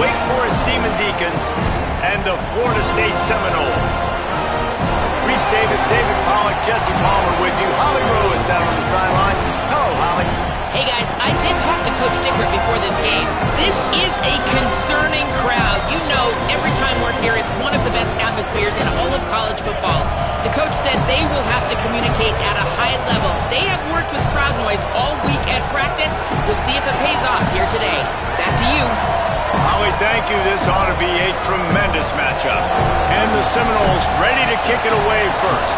Wake Forest Demon Deacons and the Florida State Seminoles. Reese Davis, David Pollack, Jesse Palmer with you. Holly Rowe is down on the sideline. Hello, Holly. Hey guys, I did talk to Coach Dickert before this game. This is a concerning crowd. You know, every time we're here, it's one of the best atmospheres in all of college football. The coach said they will have to communicate at a high level. They have worked with crowd noise all week at practice. We'll see if it pays off here today. Back to you. Holly, thank you. This ought to be a tremendous matchup. And the Seminoles ready to kick it away first.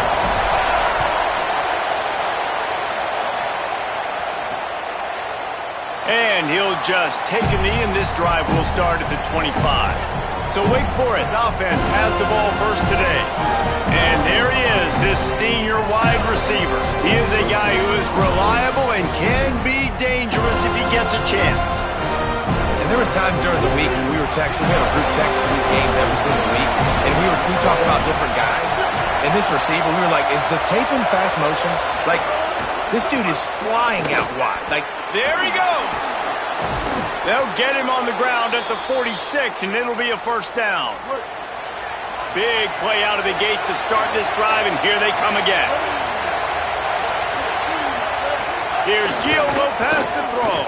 And he'll just take a knee, and this drive will start at the 25. So Wake Forest offense has the ball first today. And there he is, this senior wide receiver. He is a guy who is reliable and can be dangerous if he gets a chance. And there was times during the week when we were texting. We have a group text for these games every single week. And we talk about different guys. And this receiver, we were like, is the tape in fast motion? Like, this dude is flying out wide. Like, there he goes. They'll get him on the ground at the 46, and it'll be a first down. Big play out of the gate to start this drive, and here they come again. Here's Gio Lopez to throw.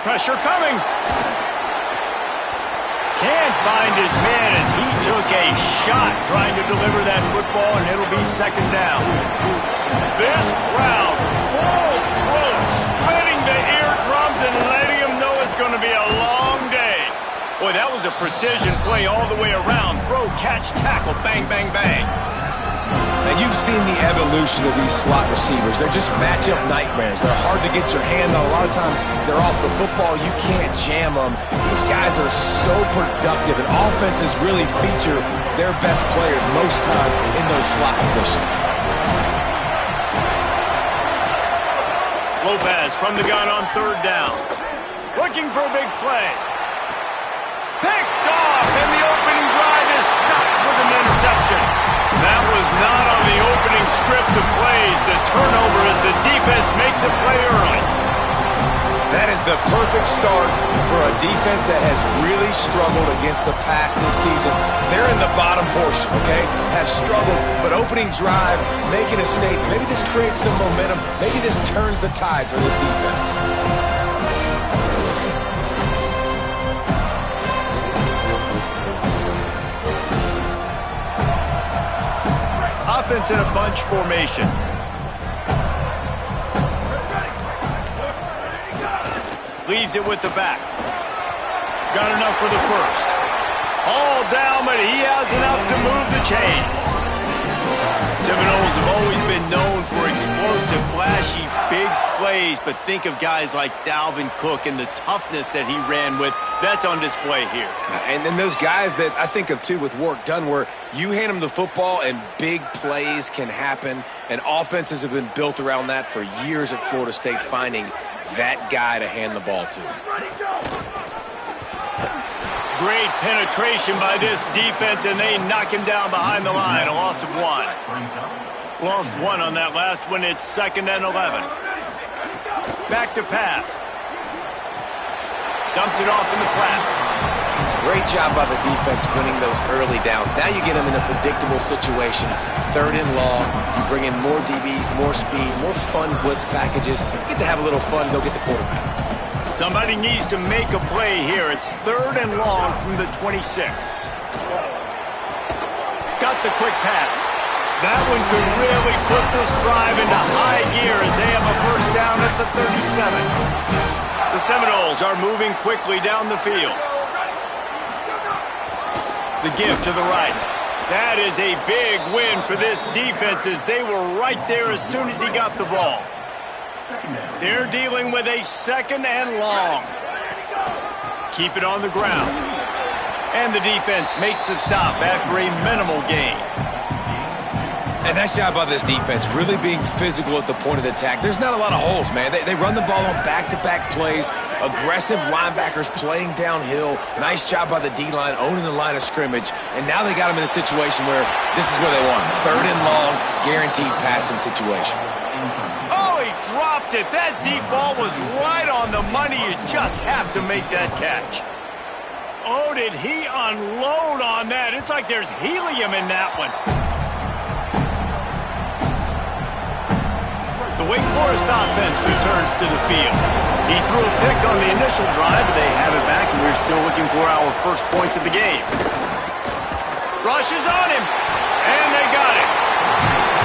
Pressure coming. Can't find his man as he took a shot trying to deliver that football, and it'll be second down. This crowd, full throat, splitting the eardrums and letting them know it's going to be a long day. Boy, that was a precision play all the way around. Throw, catch, tackle, bang, bang, bang. now you've seen the evolution of these slot receivers. They're just matchup nightmares. They're hard to get your hand on. A lot of times they're off the football. You can't jam them. These guys are so productive, and offenses really feature their best players most time in those slot positions. Lopez from the gun on third down. Looking for a big play. Picked off, and the opening drive is stopped with an interception. That was not on the opening script of plays. The turnover as the defense makes a play early. That is the perfect start for a defense that has really struggled against the pass this season. They're in the bottom portion, okay? Have struggled, but opening drive, making a statement. Maybe this creates some momentum. Maybe this turns the tide for this defense. Offense in a bunch formation. Leaves it with the back. Got enough for the first. All down, but he has enough to move the chains. Seminoles have always been known for explosive, flashy, big plays, but think of guys like Dalvin Cook and the toughness that he ran with. That's on display here. And then those guys that I think of, too, with Warrick Dunn, where you hand them the football and big plays can happen, and offenses have been built around that for years at Florida State, finding that guy to hand the ball to. Great penetration by this defense, and they knock him down behind the line. A loss of one. Lost one on that last one. It's 2nd and 11. Back to pass. Dumps it off in the flats. Great job by the defense winning those early downs. Now you get them in a predictable situation. 3rd and long. You bring in more DBs, more speed, more fun blitz packages. You get to have a little fun, go get the quarterback. Somebody needs to make a play here. It's 3rd and long from the 26. Got the quick pass. That one could really put this drive into high gear as they have a first down at the 37. The Seminoles are moving quickly down the field. The give to the right. That is a big win for this defense as they were right there as soon as he got the ball. They're dealing with a 2nd and long. Keep it on the ground. And the defense makes the stop after a minimal gain. And nice job by this defense, really being physical at the point of the attack. There's not a lot of holes, man. They run the ball on back-to-back plays. Aggressive linebackers playing downhill. Nice job by the D-line owning the line of scrimmage. And now they got them in a situation where this is where they want them. 3rd and long, guaranteed passing situation. Oh, he dropped it. That deep ball was right on the money. You just have to make that catch. Oh, did he unload on that? It's like there's helium in that one. The Wake Forest offense returns to the field. He threw a pick on the initial drive, but they have it back, and we're still looking for our first points of the game. Rushes on him, and they got it.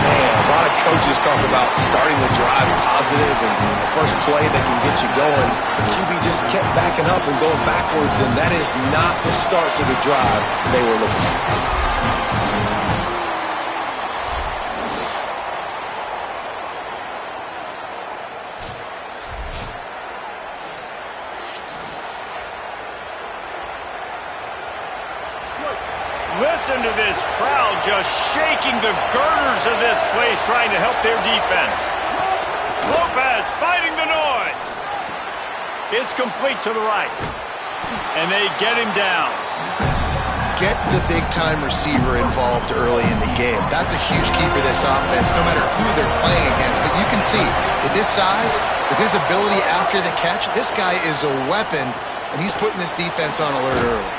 Man, a lot of coaches talk about starting the drive positive and the first play that can get you going. The QB just kept backing up and going backwards, and that is not the start to the drive they were looking at. Listen to this crowd just shaking the girders of this place trying to help their defense. Lopez fighting the noise. It's complete to the right. And they get him down. Get the big-time receiver involved early in the game. That's a huge key for this offense, no matter who they're playing against. But you can see, with his size, with his ability after the catch, this guy is a weapon, and he's putting this defense on alert early.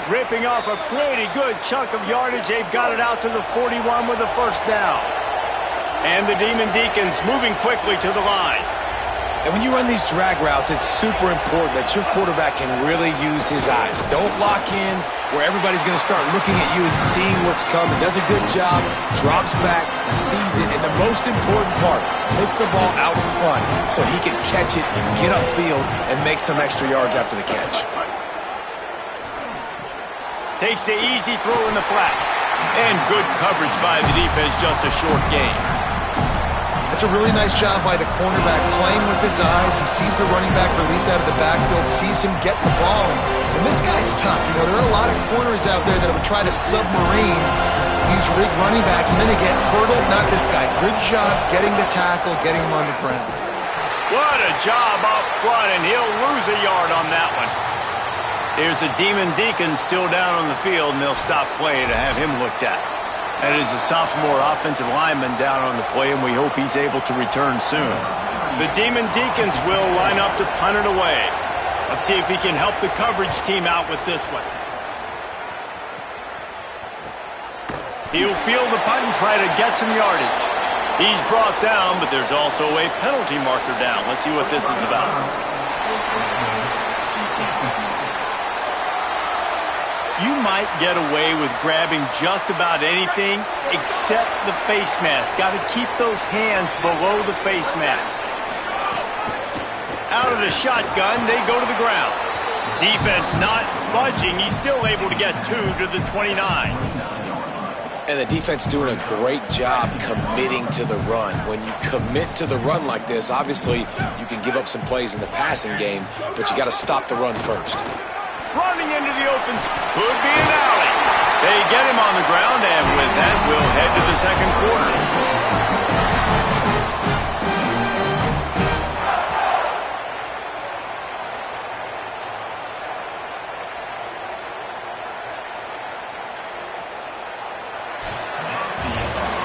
Ripping off a pretty good chunk of yardage. They've got it out to the 41 with a first down. And the Demon Deacons moving quickly to the line. And when you run these drag routes, it's super important that your quarterback can really use his eyes. Don't lock in where everybody's going to start looking at you and seeing what's coming. Does a good job, drops back, sees it, and the most important part, puts the ball out in front so he can catch it, get upfield, and make some extra yards after the catch. Takes the easy throw in the flat. And good coverage by the defense, just a short gain. It's a really nice job by the cornerback playing with his eyes. He sees the running back release out of the backfield, sees him get the ball. And this guy's tough. You know, there are a lot of corners out there that would try to submarine these running backs, and then they get hurdled. Not this guy. Good job getting the tackle, getting him on the ground. What a job up front, and he'll lose a yard on that one. There's a Demon Deacon still down on the field, and they'll stop play to have him looked at. That is a sophomore offensive lineman down on the play, and we hope he's able to return soon. The Demon Deacons will line up to punt it away. Let's see if he can help the coverage team out with this one. He'll field the punt and try to get some yardage. He's brought down, but there's also a penalty marker down. Let's see what this is about. You might get away with grabbing just about anything except the face mask. Got to keep those hands below the face mask. Out of the shotgun, they go to the ground. Defense not budging. He's still able to get 2 to the 29. And the defense doing a great job committing to the run. When you commit to the run like this, obviously you can give up some plays in the passing game, but you got to stop the run first. Running into the open, could be an alley. They get him on the ground, and with that, we'll head to the second quarter.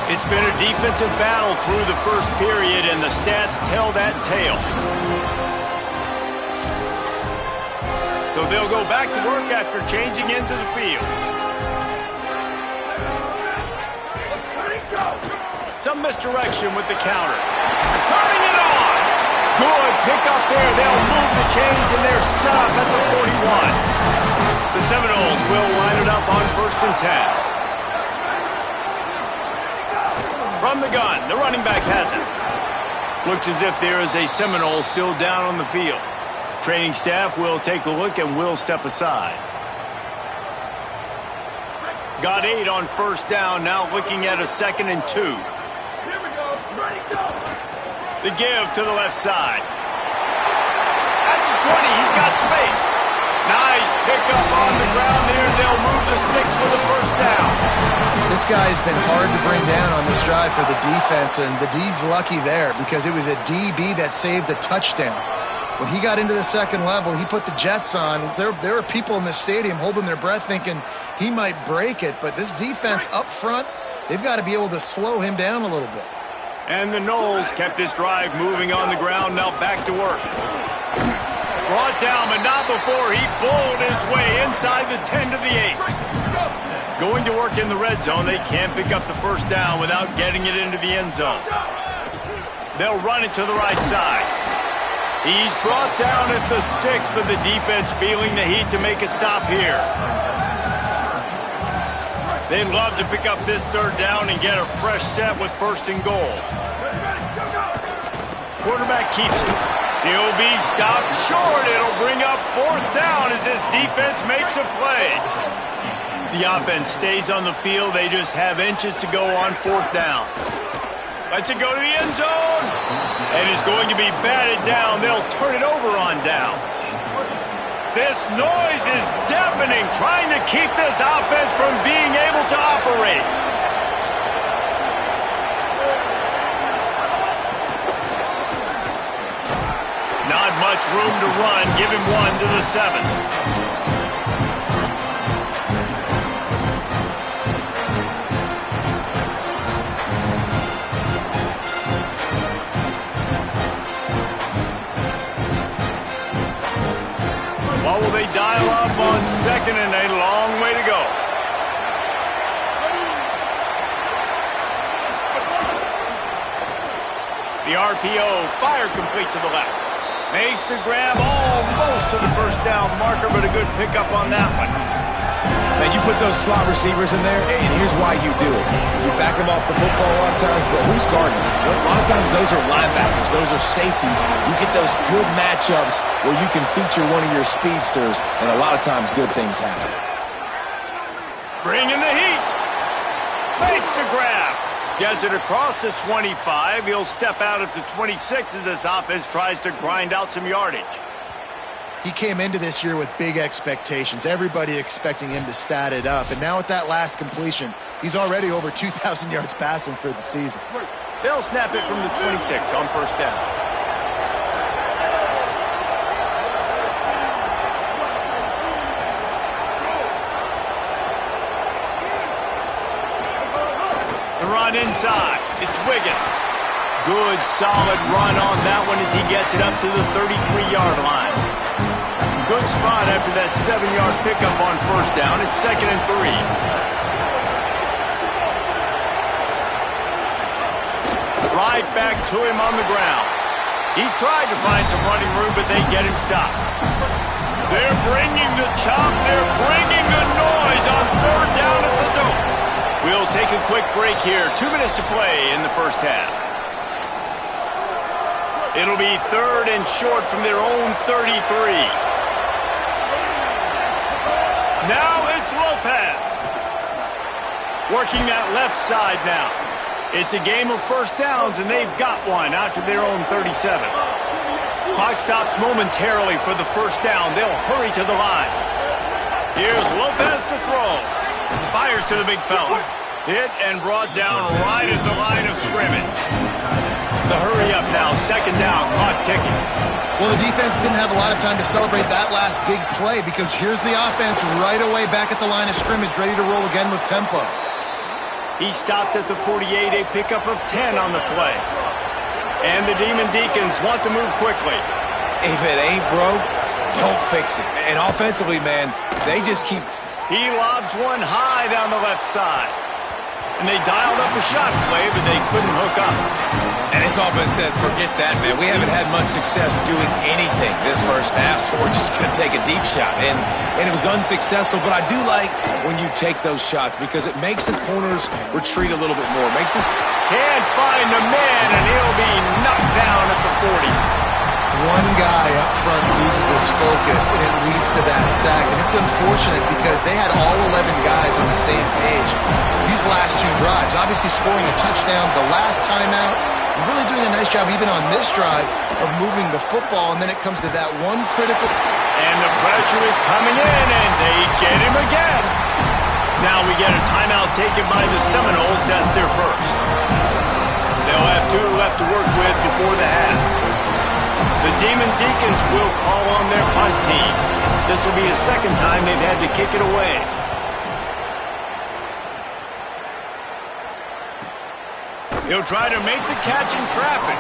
It's been a defensive battle through the first period, and the stats tell that tale. So they'll go back to work after changing into the field. Some misdirection with the counter. Turning it on. Good pick up there. They'll move the chains, and they're set up at the 41. The Seminoles will line it up on 1st and 10. From the gun, the running back has it. Looks as if there is a Seminole still down on the field. Training staff will take a look and will step aside. Got 8 on 1st down, now looking at a 2nd and 2. Here we go. Ready, go. The give to the left side. At the 20, he's got space. Nice pickup on the ground there. They'll move the sticks with a 1st down. This guy has been hard to bring down on this drive for the defense, and the D's lucky there because it was a DB that saved a touchdown. When he got into the second level, he put the Jets on. There were people in the stadium holding their breath thinking he might break it, but this defense up front, they've got to be able to slow him down a little bit. And the Noles kept this drive moving on the ground, now back to work. Brought down, but not before he bowled his way inside the 10 to the 8. Going to work in the red zone, they can't pick up the first down without getting it into the end zone. They'll run it to the right side. He's brought down at the 6, but the defense feeling the heat to make a stop here. They'd love to pick up this third down and get a fresh set with 1st and goal. Quarterback keeps it. He'll be stopped short. It'll bring up 4th down as this defense makes a play. The offense stays on the field. They just have inches to go on 4th down. Lets it go to the end zone. And is going to be batted down. They'll turn it over on downs. This noise is deafening, trying to keep this offense from being able to operate. Not much room to run. Give him 1 to the 7. What will they dial up on 2nd and a long way to go? The RPO, fire complete to the left. Makes the grab almost to the first down marker, but a good pickup on that one. Man, you put those slot receivers in there, and here's why you do it. You back them off the football a lot of times, but who's guarding them? A lot of times those are linebackers. Those are safeties. You get those good matchups where you can feature one of your speedsters, and a lot of times good things happen. Bringing the heat. Makes the grab. Gets it across the 25. He'll step out at the 26 as this offense tries to grind out some yardage. He came into this year with big expectations. Everybody expecting him to stat it up. And now with that last completion, he's already over 2,000 yards passing for the season. They'll snap it from the 26 on 1st down. The run inside. It's Wiggins. Good, solid run on that one as he gets it up to the 33-yard line. Good spot after that 7-yard pickup on 1st down. It's 2nd and 3. Right back to him on the ground. He tried to find some running room, but they get him stopped. They're bringing the chop. They're bringing the noise on 3rd down at the dope. We'll take a quick break here. 2 minutes to play in the first half. It'll be 3rd and short from their own 33. Now it's Lopez. Working that left side now. It's a game of 1st downs, and they've got one out to their own 37. Clock stops momentarily for the 1st down. They'll hurry to the line. Here's Lopez to throw. Fires to the big fella. Hit and brought down right at the line of scrimmage. The hurry up now. 2nd down. Clock ticking. Well, the defense didn't have a lot of time to celebrate that last big play because here's the offense right away back at the line of scrimmage, ready to roll again with tempo. He stopped at the 48, a pickup of 10 on the play. And the Demon Deacons want to move quickly. If it ain't broke, don't fix it. And offensively, man, they just keep... He lobs one high down the left side. And they dialed up a shot play, but they couldn't hook up. And it's all been said, forget that, man. We haven't had much success doing anything this first half, so we're just going to take a deep shot. And it was unsuccessful, but I do like when you take those shots because it makes the corners retreat a little bit more. It makes this... Can't find the man, and he'll be knocked down at the 40. One guy up front loses his focus, and it leads to that sack. And it's unfortunate because they had all 11 guys on the same page. These last 2 drives, obviously scoring a touchdown, the last timeout, and really doing a nice job even on this drive of moving the football, and then it comes to that one critical... And the pressure is coming in, and they get him again. Now we get a timeout taken by the Seminoles. That's their first. They'll have 2 left to work with before the half. The Demon Deacons will call on their punt team. This will be the 2nd time they've had to kick it away. He'll try to make the catch in traffic.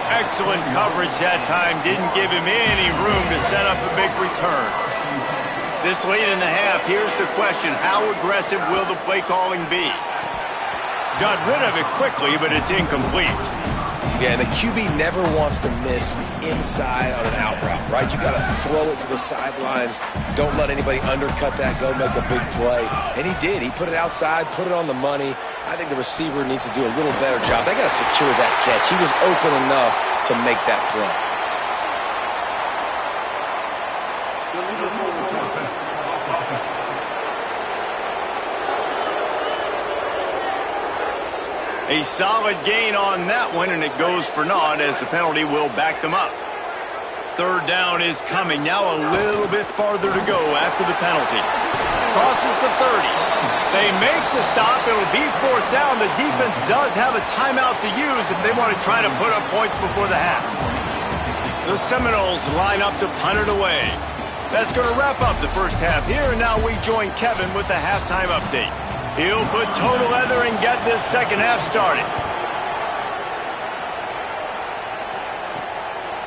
Excellent coverage that time. Didn't give him any room to set up a big return. This late in the half, here's the question. How aggressive will the play calling be? Got rid of it quickly, but it's incomplete. Yeah, and the QB never wants to miss inside on an out route, right? You got to throw it to the sidelines. Don't let anybody undercut that. Go make a big play. And he did. He put it outside, put it on the money. I think the receiver needs to do a little better job. They got to secure that catch. He was open enough to make that play. A solid gain on that one, and it goes for naught as the penalty will back them up. Third down is coming. Now a little bit farther to go after the penalty. Crosses the 30. They make the stop. It'll be fourth down. The defense does have a timeout to use if they want to try to put up points before the half. The Seminoles line up to punt it away. That's going to wrap up the first half here, and now we join Kevin with the halftime update. He'll put total leather and get this second half started.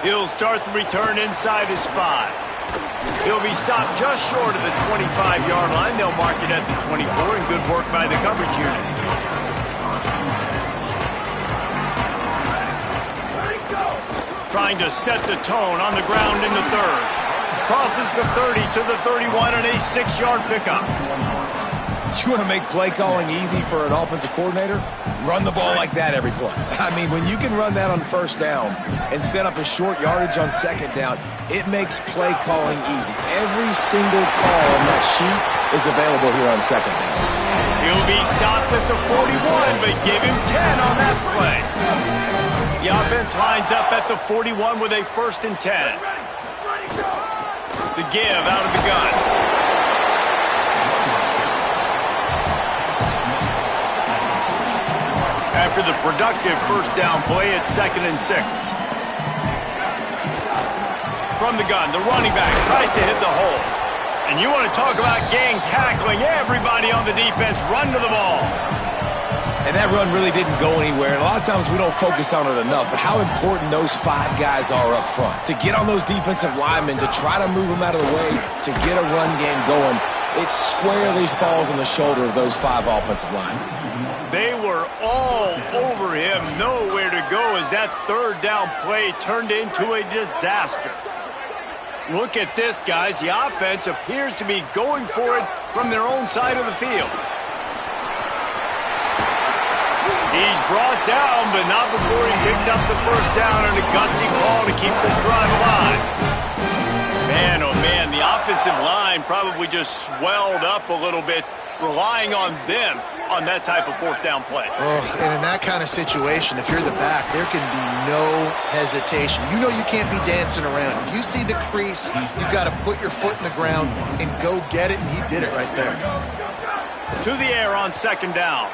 He'll start the return inside his 5. He'll be stopped just short of the 25-yard line. They'll mark it at the 24, and good work by the coverage unit. Trying to set the tone on the ground in the third. Crosses the 30 to the 31 and a 6-yard pickup. You want to make play calling easy for an offensive coordinator? Run the ball like that every play. I mean, when you can run that on first down and set up a short yardage on second down, it makes play calling easy. Every single call on that sheet is available here on second down. He'll be stopped at the 41, but give him 10 on that play. The offense lines up at the 41 with a 1st and 10. The give out of the gun. After the productive first down play, it's 2nd and 6. From the gun, the running back tries to hit the hole. And you want to talk about gang tackling. Everybody on the defense run to the ball. And that run really didn't go anywhere. And a lot of times we don't focus on it enough. But how important those 5 guys are up front. To get on those defensive linemen, to try to move them out of the way, to get a run game going, it squarely falls on the shoulder of those 5 offensive linemen. They were all over him, nowhere to go as that third down play turned into a disaster. Look at this, guys. The offense appears to be going for it from their own side of the field. He's brought down, but not before he picks up the first down and a gutsy call to keep this drive alive. Man, oh man, the offensive line probably just swelled up a little bit, relying on them on that type of fourth down play. And in that kind of situation, if you're the back, there can be no hesitation. You know you can't be dancing around. If you see the crease, you've got to put your foot in the ground and go get it, and he did it right there. To the air on second down.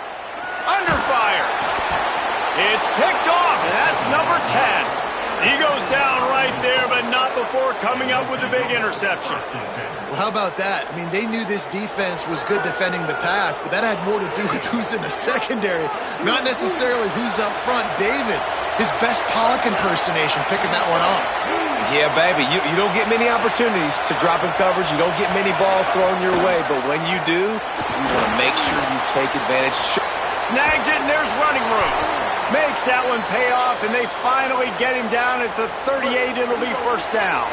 Under fire. It's picked off, and that's number 10. He goes down right there, but not before coming up with a big interception. Well, how about that? I mean, they knew this defense was good defending the pass, but that had more to do with who's in the secondary, not necessarily who's up front. David, his best Pollock impersonation, picking that one off. Yeah, baby, you don't get many opportunities to drop in coverage. You don't get many balls thrown your way, but when you do, you want to make sure you take advantage. Snags it, and there's running room. Makes that one pay off, and they finally get him down at the 38. It'll be first down.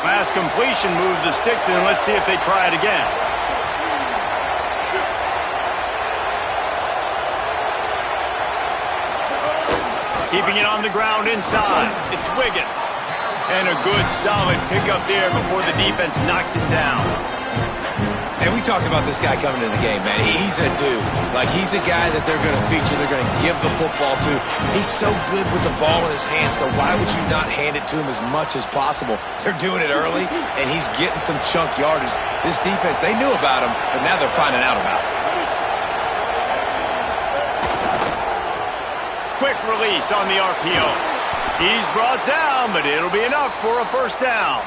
Last completion moved the sticks, and let's see if they try it again. Keeping it on the ground inside. It's Wiggins. And a good, solid pickup there before the defense knocks him down. And we talked about this guy coming into the game, man. He's a dude. Like, he's a guy that they're going to feature, they're going to give the football to. He's so good with the ball in his hand, so why would you not hand it to him as much as possible? They're doing it early, and he's getting some chunk yardage. This defense, they knew about him, but now they're finding out about him. Quick release on the RPO. He's brought down, but it'll be enough for a first down.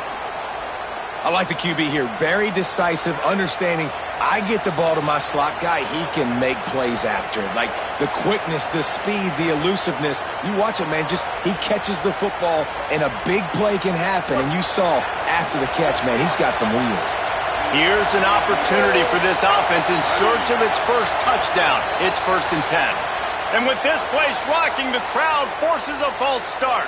I like the QB here. Very decisive, understanding I get the ball to my slot guy, he can make plays after it. Like the quickness, the speed, the elusiveness. You watch it, man, just he catches the football and a big play can happen. And you saw after the catch, man, he's got some wheels. Here's an opportunity for this offense in search of its first touchdown. It's 1st and 10. And with this place rocking, the crowd forces a false start.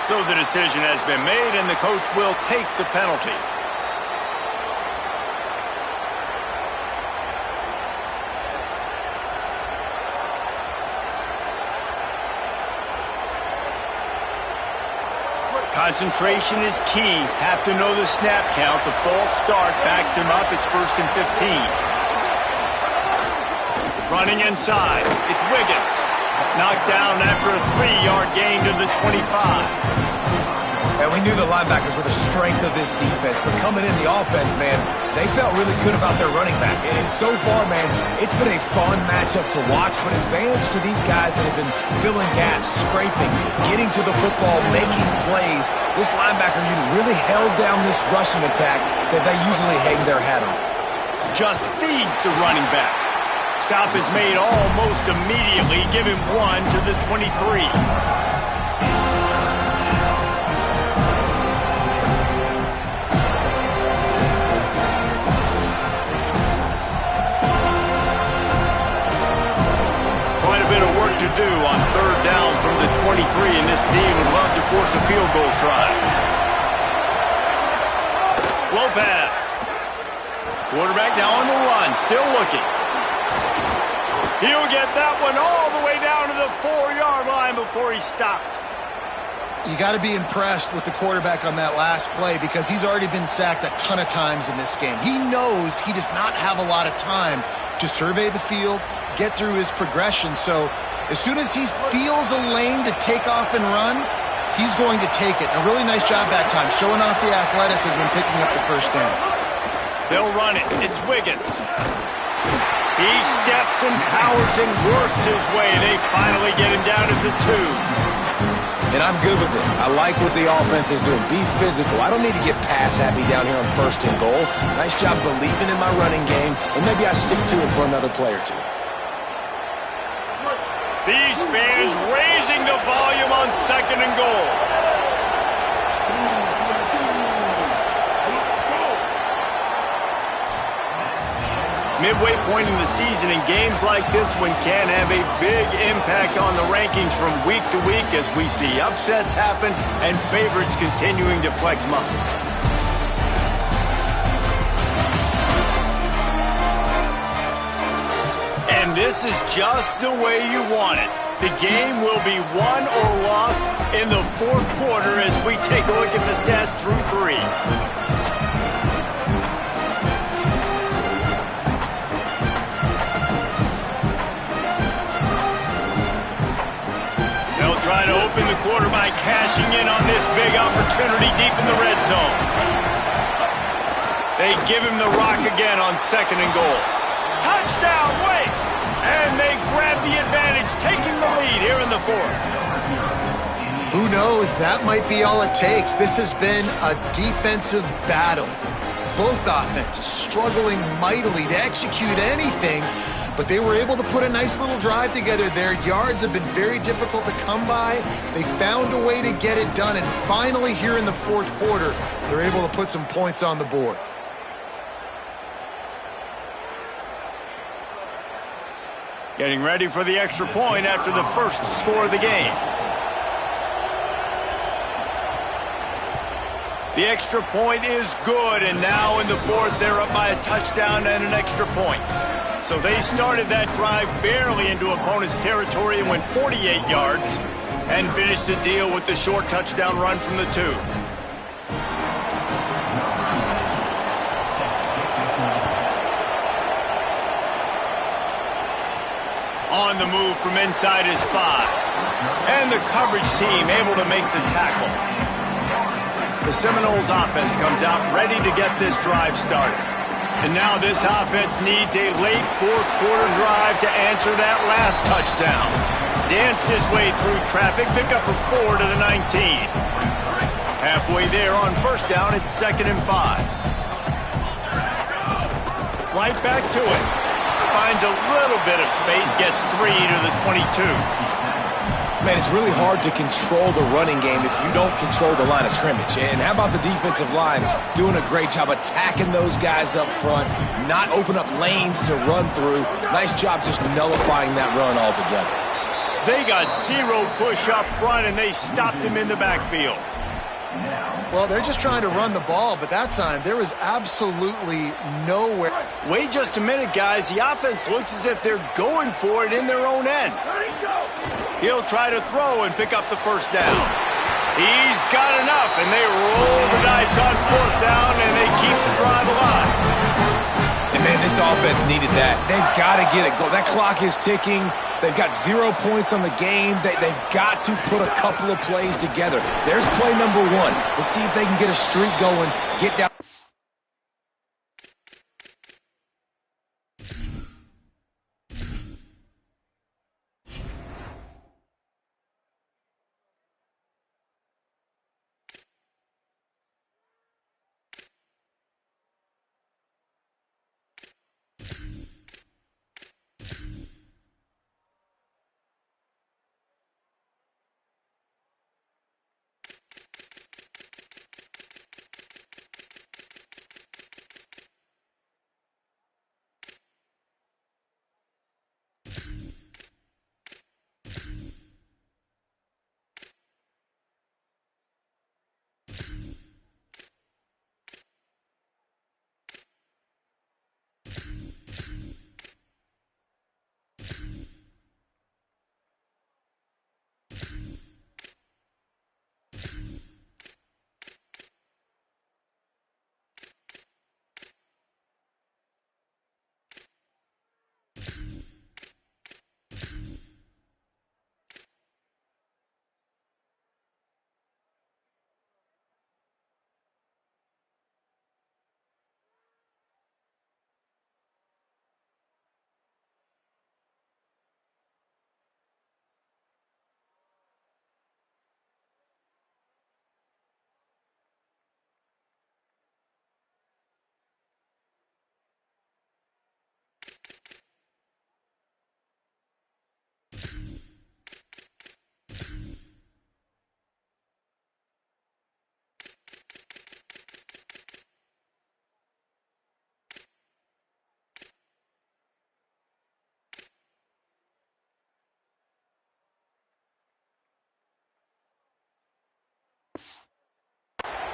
So the decision has been made, and the coach will take the penalty. Concentration is key. Have to know the snap count. The false start backs him up. It's 1st and 15. Running inside. It's Wiggins. Knocked down after a 3-yard gain to the 25. And we knew the linebackers were the strength of this defense, but coming in the offense, man, they felt really good about their running back. And so far, man, it's been a fun matchup to watch, but advantage to these guys that have been filling gaps, scraping, getting to the football, making plays. This linebacker unit really held down this rushing attack that they usually hang their hat on. Just feeds the running back. Stop is made almost immediately. Give him 1 to the 23. To do on 3rd down from the 23, and this team would love to force a field goal try. Lopez. Quarterback now on the run, still looking. He'll get that one all the way down to the 4-yard line before he stopped. You got to be impressed with the quarterback on that last play because he's already been sacked a ton of times in this game. He knows he does not have a lot of time to survey the field, get through his progression, so as soon as he feels a lane to take off and run, he's going to take it. A really nice job that time, showing off the athleticism and picking up the 1st down. They'll run it. It's Wiggins. He steps and powers and works his way. They finally get him down at the 2. And I'm good with it. I like what the offense is doing. Be physical. I don't need to get pass happy down here on 1st and goal. Nice job believing in my running game, and maybe I stick to it for another play or two. These fans raising the volume on 2nd and goal. Midway point in the season, and games like this one can have a big impact on the rankings from week to week as we see upsets happen and favorites continuing to flex muscle. And this is just the way you want it. The game will be won or lost in the 4th quarter as we take a look at the stats through 3. They'll try to open the quarter by cashing in on this big opportunity deep in the red zone. They give him the rock again on 2nd and goal. Touchdown, wait! And they grab the advantage, taking the lead here in the 4th. Who knows? That might be all it takes. This has been a defensive battle. Both offenses struggling mightily to execute anything, but they were able to put a nice little drive together there. Yards have been very difficult to come by. They found a way to get it done, and finally here in the 4th quarter, they're able to put some points on the board. Getting ready for the extra point after the first score of the game. The extra point is good, and now in the 4th, they're up by a touchdown and an extra point. So they started that drive barely into opponent's territory and went 48 yards and finished the deal with the short touchdown run from the 2. On the move from inside his 5. And the coverage team able to make the tackle. The Seminoles offense comes out ready to get this drive started. And now this offense needs a late 4th quarter drive to answer that last touchdown. Danced his way through traffic, pick up a 4 to the 19. Halfway there on first down, it's 2nd and 5. Right back to it. Finds a little bit of space, gets 3 to the 22. Man, it's really hard to control the running game if you don't control the line of scrimmage. And how about the defensive line doing a great job attacking those guys up front, not open up lanes to run through. Nice job just nullifying that run altogether. They got 0 push up front, and they stopped him in the backfield. Well, they're just trying to run the ball, but that time there was absolutely nowhere. Wait just a minute, guys. The offense looks as if they're going for it in their own end. He'll try to throw and pick up the first down. He's got enough, and they roll the dice on 4th down, and they keep the drive alive. And, man, this offense needed that. They've got to get it going. That clock is ticking. They've got 0 points on the game. They've got to put a couple of plays together. There's play number 1. Let's see if they can get a streak going, get down.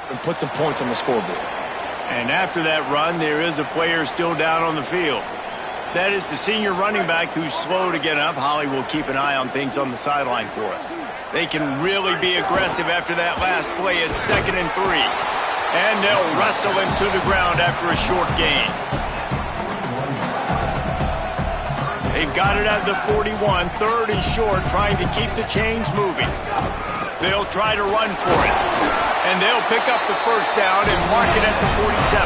And put some points on the scoreboard. And after that run, there is a player still down on the field. That is the senior running back who's slow to get up. Holly will keep an eye on things on the sideline for us. They can really be aggressive after that last play. It's 2nd and 3. And they'll wrestle him to the ground after a short gain. They've got it at the 41, 3rd and short, trying to keep the chains moving. They'll try to run for it. And they'll pick up the first down and mark it at the 47.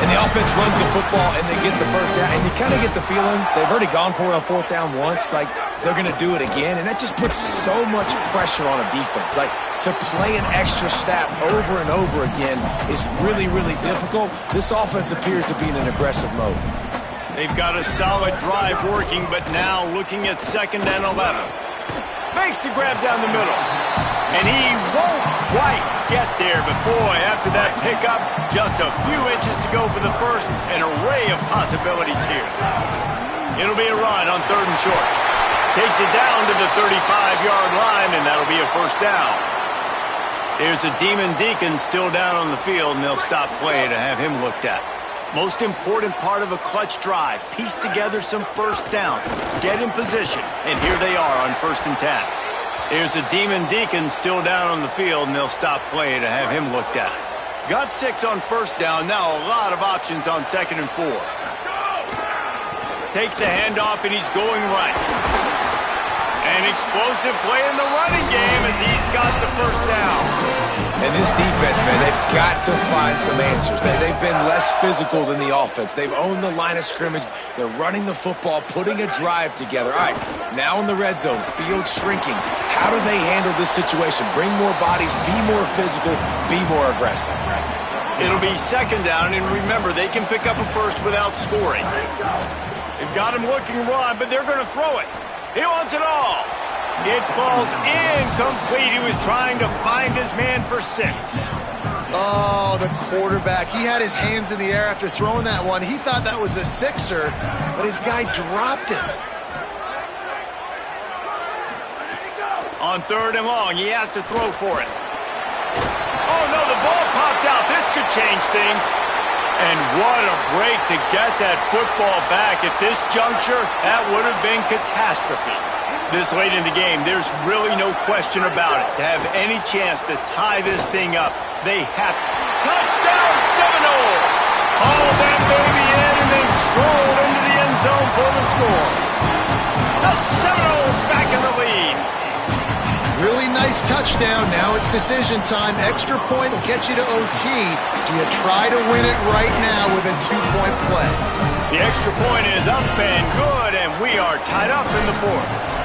And the offense runs the football, and they get the first down. And you kind of get the feeling they've already gone for it on 4th down once. Like, they're going to do it again. And that just puts so much pressure on a defense. Like, to play an extra snap over and over again is really, really difficult. This offense appears to be in an aggressive mode. They've got a solid drive working, but now looking at 2nd and 11. Makes the grab down the middle. And he won't quite get there, but boy, after that pickup, just a few inches to go for the first. An array of possibilities here. It'll be a run on 3rd and short. Takes it down to the 35-yard line, and that'll be a first down. There's a Demon Deacon still down on the field, and they'll stop play to have him looked at. Most important part of a clutch drive, piece together some first downs, get in position, and here they are on 1st and 10. There's a Demon Deacon still down on the field, and they'll stop play to have him looked at. Got 6 on first down, now a lot of options on 2nd and 4. Takes a handoff, and he's going right. An explosive play in the running game as he's got the first down. And this defense, man, they've got to find some answers. They've been less physical than the offense. They've owned the line of scrimmage. They're running the football, putting a drive together. All right, now in the red zone, field shrinking. How do they handle this situation? Bring more bodies, be more physical, be more aggressive. It'll be second down, and remember, they can pick up a first without scoring. They've got him looking run, but they're going to throw it. He wants it all. It falls incomplete. He was trying to find his man for 6. Oh, the quarterback. He had his hands in the air after throwing that one. He thought that was a 6er, but his guy dropped it. On 3rd and long, he has to throw for it. Oh, no, the ball popped out. This could change things. And what a break to get that football back. At this juncture, that would have been catastrophe. This late in the game, there's really no question about it. To have any chance to tie this thing up, they have to. Touchdown, Seminoles! Haul that baby in and then stroll into the end zone for the score. The Seminoles back in the lead. Really nice touchdown. Now it's decision time. Extra point will get you to OT. Do you try to win it right now with a 2-point play? The extra point is up and good, and we are tied up in the 4th.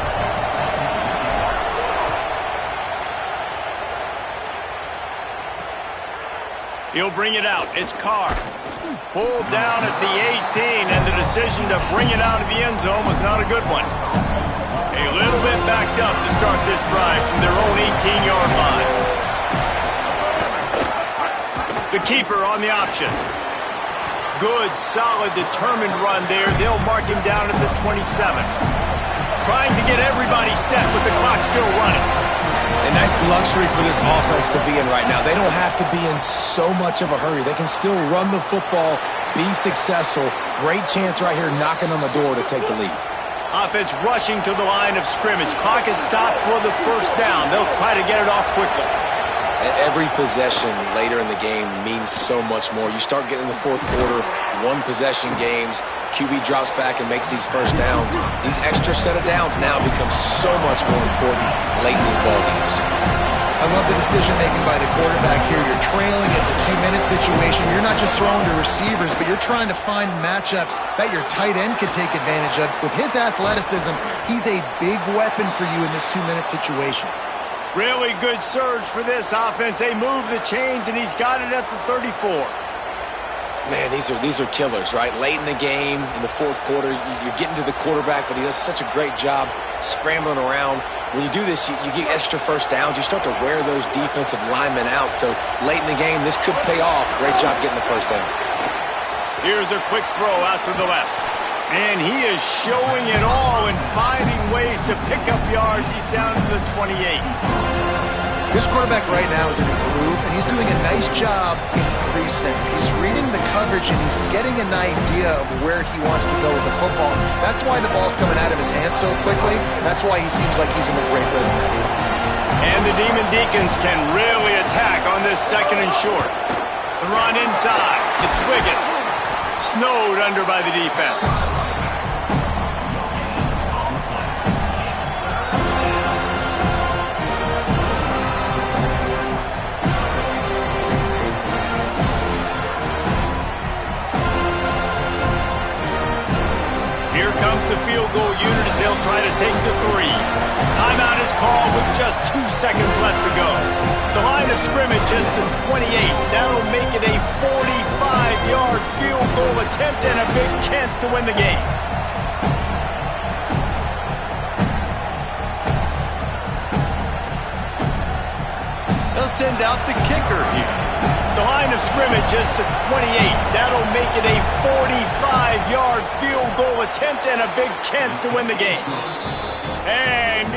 He'll bring it out. It's Carr. Pulled down at the 18, and the decision to bring it out of the end zone was not a good one. A little bit backed up to start this drive from their own 18-yard line. The keeper on the option. Good, solid, determined run there. They'll mark him down at the 27. Trying to get everybody set with the clock still running. A nice luxury for this offense to be in right now. They don't have to be in so much of a hurry. They can still run the football, be successful. Great chance right here knocking on the door to take the lead. Offense rushing to the line of scrimmage. Clock is stopped for the first down. They'll try to get it off quickly. Every possession later in the game means so much more. You start getting in the 4th quarter, one-possession games, QB drops back and makes these first downs. These extra set of downs now become so much more important late in these ball games. I love the decision-making by the quarterback here. You're trailing. It's a 2-minute situation. You're not just throwing to receivers, but you're trying to find matchups that your tight end can take advantage of. With his athleticism, he's a big weapon for you in this 2-minute situation. Really good surge for this offense. They move the chains, and he's got it at the 34. Man, these are killers, right? Late in the game, in the 4th quarter, you're getting to the quarterback, but he does such a great job scrambling around. When you do this, you get extra first downs. You start to wear those defensive linemen out. So late in the game, this could pay off. Great job getting the first down. Here's a quick throw out to the left. And he is showing it all and finding ways to pick up yards. He's down to the 28. This quarterback right now is in a groove, and he's doing a nice job in pre-snap. He's reading the coverage, and he's getting an idea of where he wants to go with the football. That's why the ball's coming out of his hands so quickly. That's why he seems like he's in a great rhythm. And the Demon Deacons can really attack on this 2nd and short. The run inside. It's Wiggins. Snowed under by the defense. Here comes the field goal unit as they'll try to take the 3. Timeout is called with just 2 seconds left to go. The line of scrimmage is the 28. That'll make it a 45-yard field goal attempt and a big chance to win the game. They'll send out the kicker here. The line of scrimmage is the 28. That'll make it a 45-yard field goal attempt and a big chance to win the game. And